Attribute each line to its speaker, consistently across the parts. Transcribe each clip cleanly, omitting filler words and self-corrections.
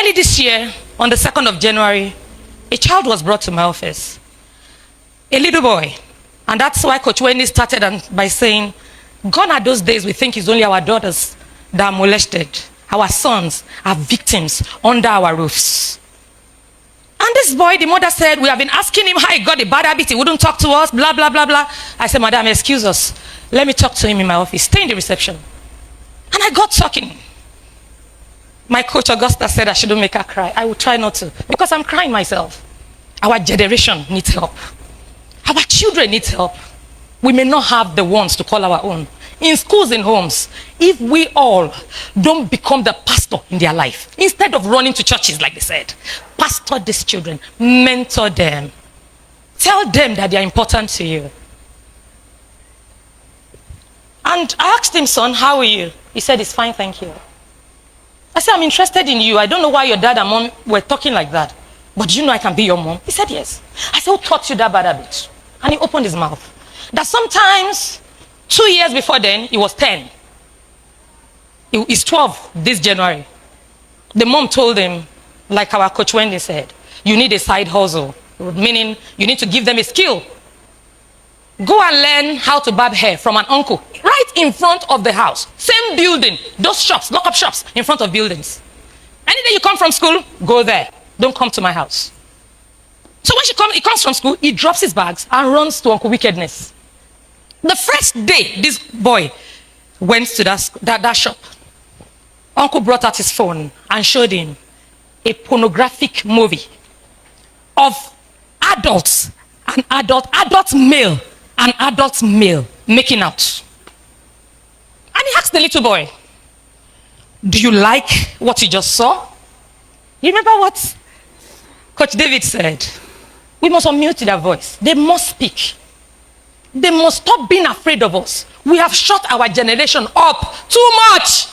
Speaker 1: Early this year, on the 2nd of January, a child was brought to my office. A little boy. And that's why Coach Wendy started by saying, gone are those days we think it's only our daughters that are molested. Our sons are victims under our roofs. And this boy, the mother said, we have been asking him how he got a bad habit. He wouldn't talk to us, blah, blah, blah, blah. I said, Madam, excuse us. Let me talk to him in my office. Stay in the reception. And I got talking. My coach, Augusta, said I shouldn't make her cry. I will try not to, because I'm crying myself. Our generation needs help. Our children need help. We may not have the ones to call our own. In schools and homes, if we all don't become the pastor in their life, instead of running to churches like they said, pastor these children, mentor them, tell them that they are important to you. And I asked him, son, how are you? He said, it's fine, thank you. I said, I'm interested in you. I don't know why your dad and mom were talking like that, but do you know I can be your mom? He said, yes. I said, who taught you that bad habit? And he opened his mouth. That sometimes, 2 years before then, he was 10. He's 12 this January. The mom told him, like our coach Wendy said, you need a side hustle, meaning you need to give them a skill. Go and learn how to barb hair from an uncle right in front of the house. Same building, those shops, lock-up shops in front of buildings. Any day you come from school, go there. Don't come to my house. So when he comes from school, he drops his bags and runs to Uncle Wickedness. The first day this boy went to that shop, Uncle brought out his phone and showed him a pornographic movie of adults, adult male and adult male making out. And he asked the little boy, do you like what you just saw? You remember what Coach David said? We must unmute their voice. They must speak. They must stop being afraid of us. We have shut our generation up too much.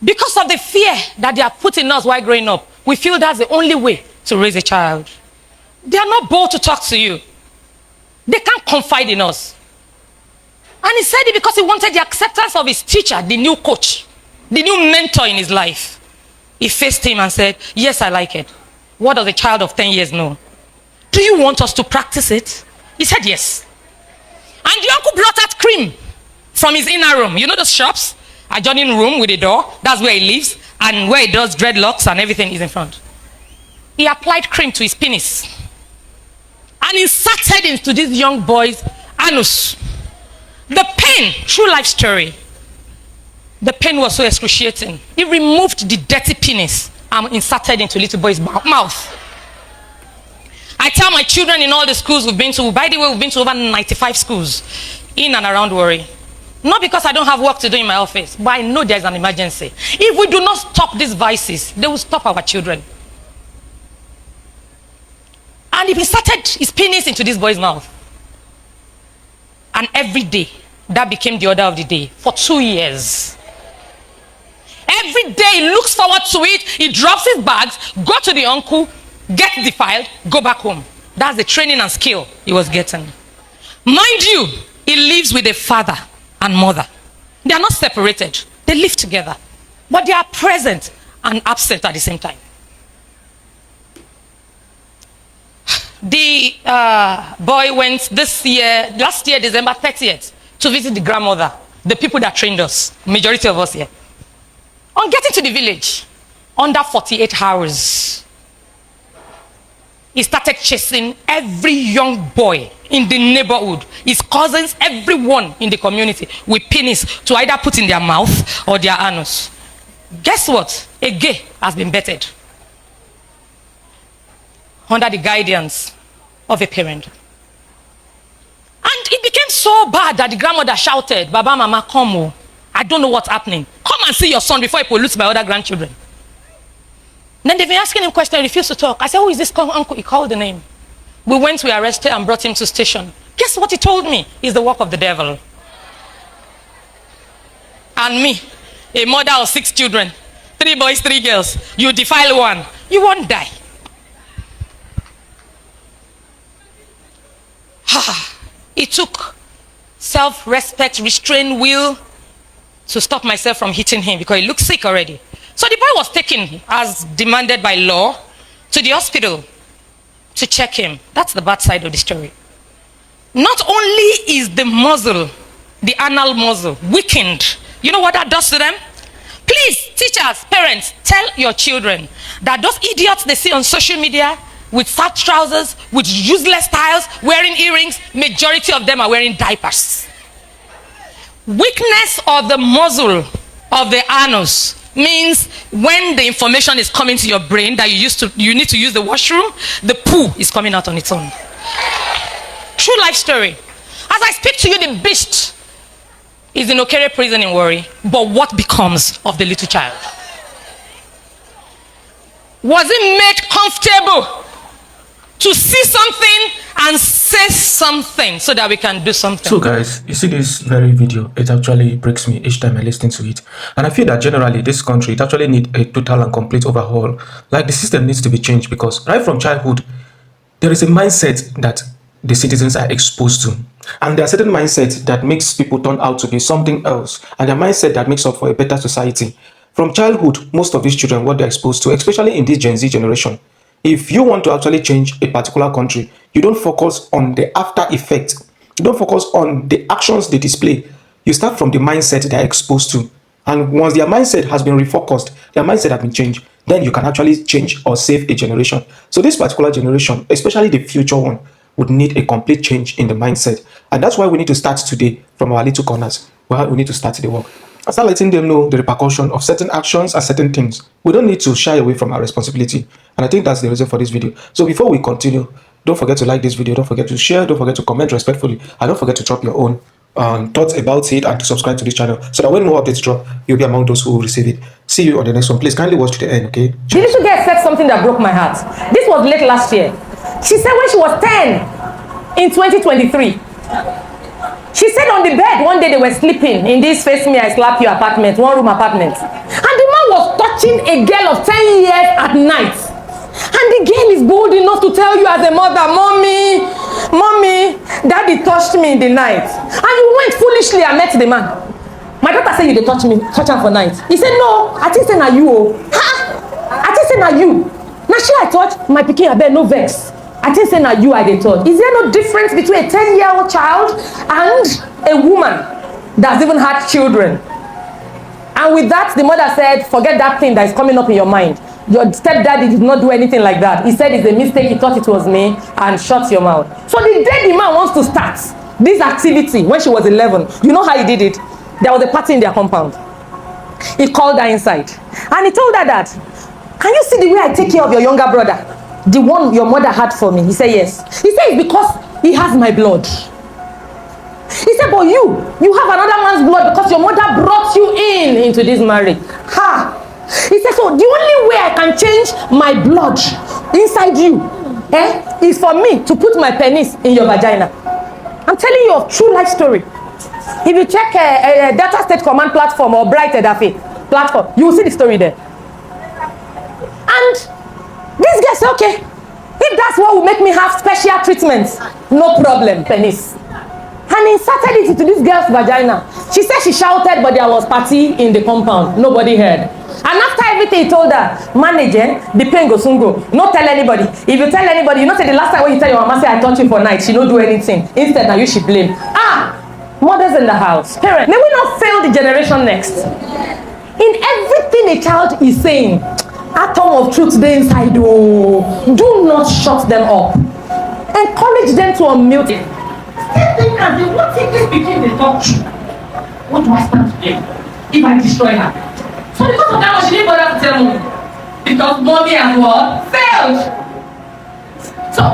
Speaker 1: Because of the fear that they are putting us while growing up, we feel that's the only way to raise a child. They are not bold to talk to you. They can't confide in us. And he said it because he wanted the acceptance of his teacher, the new coach, the new mentor in his life. He faced him and said, yes, I like it. What does a child of 10 years know? Do you want us to practice it? He said yes. And the uncle brought out cream from his inner room. You know those shops? Adjoining room with a door. That's where he lives. And where he does dreadlocks and everything is in front. He applied cream to his penis. And inserted into this young boy's anus. The pain, true life story. The pain was so excruciating. He removed the dirty penis and inserted into little boy's mouth. I tell my children in all the schools we've been to, by the way, we've been to over 95 schools in and around Warri. Not because I don't have work to do in my office, but I know there's an emergency. If we do not stop these vices, they will stop our children. And he inserted his penis into this boy's mouth. And every day, that became the order of the day for 2 years. Every day he looks forward to it, he drops his bags, go to the uncle, get defiled, go back home. That's the training and skill he was getting. Mind you, he lives with a father and mother. They are not separated. They live together. But they are present and absent at the same time. The boy went last year, December 30th, to visit the grandmother, the people that trained us, majority of us here. On getting to the village, under 48 hours, he started chasing every young boy in the neighborhood, his cousins, everyone in the community, with penis to either put in their mouth or their anus. Guess what? A gay has been betted under the guidance of a parent. And it became so bad that the grandmother shouted, Baba, Mama, come on. I don't know what's happening. Come and see your son before he pollutes my other grandchildren. Then they've been asking him questions, he refused to talk. I said, who is this uncle? He called the name. We went, we arrested and brought him to station. Guess what he told me? It's the work of the devil. And me, a mother of 6 children, 3 boys, 3 girls, you defile one, you won't die. It took self-respect, restrained will to stop myself from hitting him because he looked sick already. So the boy was taken, as demanded by law, to the hospital to check him. That's the bad side of the story. Not only is the muzzle, the anal muzzle, weakened, you know what that does to them? Please, teachers, parents, tell your children that those idiots they see on social media with fat trousers, with useless styles, wearing earrings, majority of them are wearing diapers. Weakness of the muzzle of the anus means when the information is coming to your brain that you need to use the washroom, the poo is coming out on its own. True life story. As I speak to you, the beast is in Okere prison in Warri, but what becomes of the little child? Was it made comfortable to see something and say something so that we can do something?
Speaker 2: So guys, you see this very video, it actually breaks me each time I listen to it. And I feel that generally this country, it actually needs a total and complete overhaul. Like the system needs to be changed, because right from childhood, there is a mindset that the citizens are exposed to. And there are certain mindsets that makes people turn out to be something else. And a mindset that makes up for a better society. From childhood, most of these children, what they're exposed to, especially in this Gen Z generation, if you want to actually change a particular country, you don't focus on the after effect. You don't focus on the actions they display. You start from the mindset they're exposed to. And once their mindset has been refocused, their mindset has been changed, then you can actually change or save a generation. So this particular generation, especially the future one, would need a complete change in the mindset. And that's why we need to start today from our little corners. Well, we need to start the work. I start letting them know the repercussion of certain actions and certain things. We don't need to shy away from our responsibility. And I think that's the reason for this video. So before we continue, don't forget to like this video, don't forget to share, don't forget to comment respectfully, and don't forget to drop your own thoughts about it and to subscribe to this channel so that when more updates drop, you'll be among those who will receive it. See you on the next one. Please kindly watch to the end, okay?
Speaker 1: The little girl said something that broke my heart. This was late last year. She said when she was 10 in 2023, she said on the bed one day they were sleeping in this face me I slap you apartment, one room apartment, and the man was touching a girl of 10 years at night, and the girl is bold enough to tell you as a mother, mommy, daddy touched me in the night, and you went foolishly and met the man. My daughter said you dey touch him for night. He said no, I think say na you oh. I think say na you. Now she I touch my pikin abeg no vex. I think say na you I dey touch. Is there no difference between a 10-year-old child and a woman that's even had children? And with that, the mother said, forget that thing that is coming up in your mind. Your stepdaddy did not do anything like that. He said it's a mistake, he thought it was me, and shut your mouth. So the day the man wants to start this activity, when she was 11, you know how he did it? There was a party in their compound. He called her inside, and he told her that, can you see the way I take care of your younger brother? The one your mother had for me. He said yes. He said it's because he has my blood. He said, but you have another man's blood because your mother brought you into this marriage. Ha! He said, so the only way I can change my blood inside you is for me to put my penis in your vagina. I'm telling you a true life story. If you check a Delta State Command platform or Bright Edafe platform, you will see the story there. And this guy said, okay, if that's what will make me have special treatments, no problem, penis. And he inserted it into this girl's vagina. She said she shouted, but there was party in the compound. Nobody heard. And after everything, he told her, manager, the pain goes soon go. Not tell anybody. If you tell anybody, you know, say the last time when you tell your mama, say I touched you for night, she don't do anything. Instead, now you should blame. Mothers in the house, parents, may we not fail the generation next. In everything a child is saying, atom of truth they inside. Oh, do not shut them up. Encourage them to unmute it. What if this became the talk? What do I stand to do if I destroy her? So because of that one, she didn't bother to tell me. Because mommy and what? Failed. So,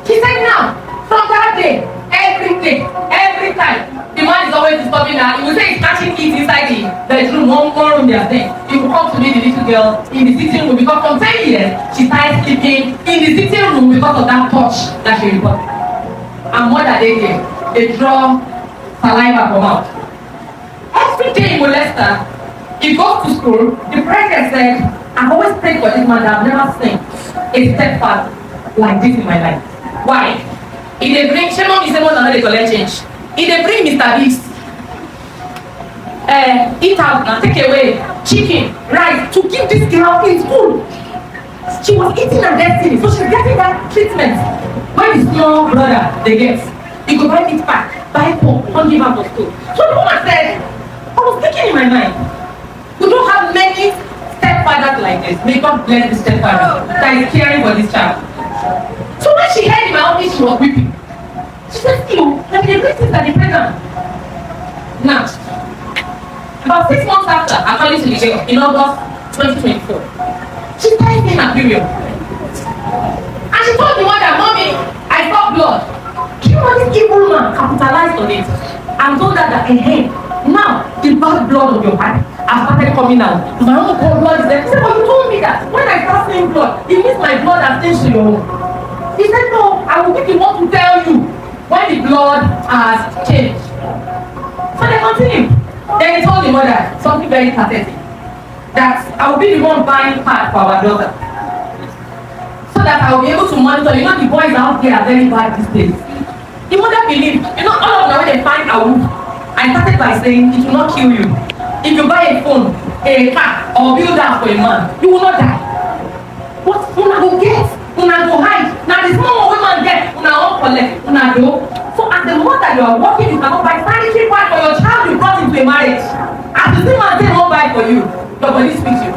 Speaker 1: he said now, from that day, every time, the man is always disturbing her. He will say he's catching kids inside the bedroom, one room they are staying. He will come to me, the little girl, in the sitting room, because from 10 years, she started sleeping in the sitting room because of that touch that she reported. And what are they doing? They draw saliva from out. Every day he molest her. He goes to school. The president said, I've always prayed for this man that I've never seen a stepfather like this in my life. Why? If they bring Shemon, he said, "What another collect change?" If they bring Mr. Beast, eat out now, take away chicken, rice to give this girl in school. She was eating her destiny, so she's getting that treatment. When the small brother they get, he go buy meat pack, buy pork, don't give her for school. So the woman said, I was thinking in my mind, we don't have many stepfathers like this. May God bless the stepfather that is caring for this child. So when she heard in my office, she was weeping. She said, you, let me the things that they pregnant. Now, about 6 months after, according to the day, in August 2024, she started seeing her period. And she told the mother, Mommy, I saw blood. Do you know this evil woman capitalized on it and told her that, hey, now the bad blood of your body has started coming out. My own blood is there. She said, but you told me that when I start seeing blood, it means my blood has changed to your own. He said, no, I will be the one to tell you when the blood has changed. So they continued. Then he told the mother something very pathetic. That I will be the one buying part for our daughter. So that I will be able to monitor. You know the boys out there are very bad these days. The mother believed, you know, all of them when they find a wolf, I started by saying it will not kill you. If you buy a phone, a car, or build house for a man, you will not die. What una go get? Una go hide. Now the small women get, una won't collect, una go. So as the mother you are working, you cannot buy sanitary pad for your child you brought into a marriage. As the same man say won't buy for you, your body speaks you.